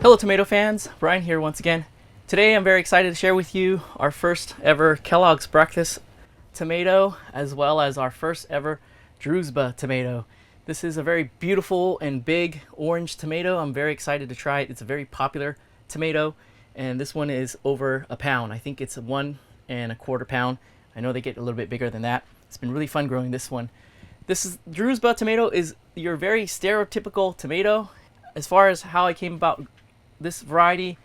Hello tomato fans, Brian here once again. Today I'm very excited to share with you our first ever Kellogg's breakfast tomato, as well as our first ever Druzba tomato. This is a very beautiful and big orange tomato. I'm very excited to try it. It's a very popular tomato, and this one is over a pound. I think it's 1¼ pound. I know they get a little bit bigger than that. It's been really fun growing this one. This is Druzba tomato is your very stereotypical tomato. As far as how I came about this variety,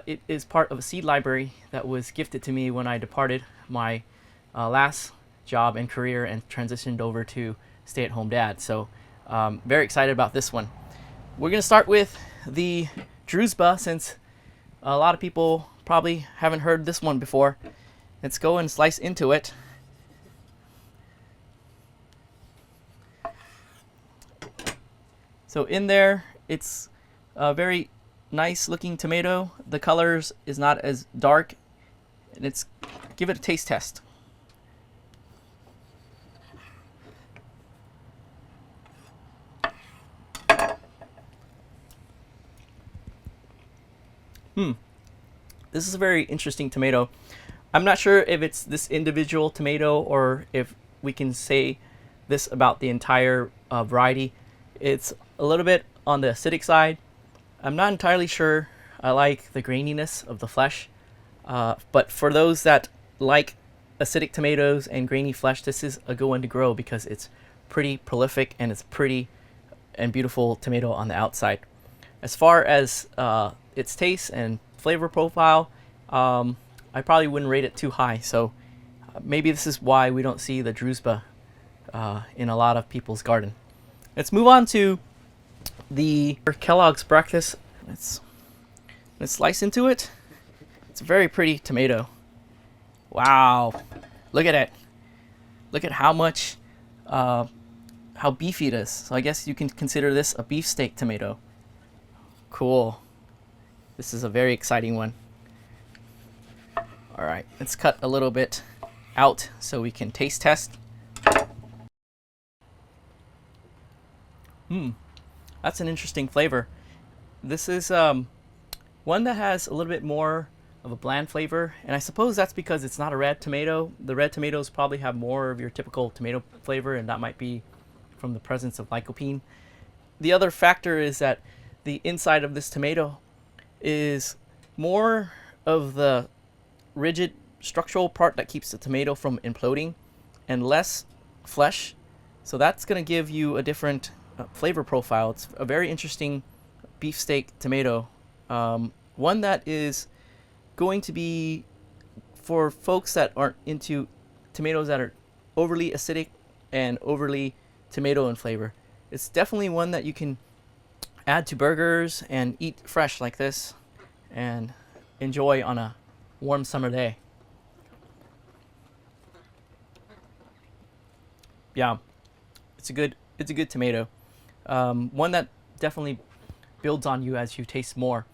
it is part of a seed library that was gifted to me when I departed my last job and career and transitioned over to stay-at-home dad. So very excited about this one. We're gonna start with the Druzba, since a lot of people probably haven't heard this one before. Let's go and slice into it. So in there, it's a very nice looking tomato. The colors is not as dark, and it's give it a taste test. This is a very interesting tomato. I'm not sure if it's this individual tomato or if we can say this about the entire variety. It's a little bit on the acidic side. I'm not entirely sure. I like the graininess of the flesh, but for those that like acidic tomatoes and grainy flesh, this is a good one to grow because it's pretty prolific and it's pretty and beautiful tomato on the outside. As far as its taste and flavor profile, I probably wouldn't rate it too high, so maybe this is why we don't see the Druzba in a lot of people's garden. Let's move on to the Kellogg's breakfast. Let's slice into it. It's a very pretty tomato. Wow, look at it. Look at how much, how beefy it is. So I guess you can consider this a beefsteak tomato. Cool. This is a very exciting one. All right, let's cut a little bit out so we can taste test. That's an interesting flavor. This is one that has a little bit more of a bland flavor, and I suppose that's because it's not a red tomato. The red tomatoes probably have more of your typical tomato flavor, and that might be from the presence of lycopene. The other factor is that the inside of this tomato is more of the rigid structural part that keeps the tomato from imploding and less flesh. So that's going to give you a different flavor profile. It's a very interesting beefsteak tomato, one that is going to be for folks that aren't into tomatoes that are overly acidic and overly tomato in flavor. It's definitely one that you can add to burgers and eat fresh like this and enjoy on a warm summer day. Yeah, it's a good tomato. One that definitely builds on you as you taste more.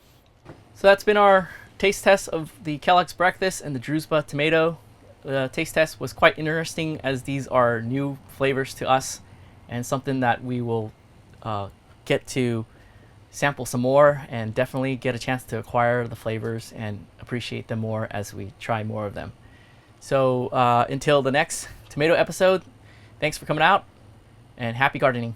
So that's been our taste test of the Kellogg's breakfast and the Druzba tomato. The taste test was quite interesting, as these are new flavors to us and something that we will get to sample some more and definitely get a chance to acquire the flavors and appreciate them more as we try more of them. So until the next tomato episode, thanks for coming out and happy gardening.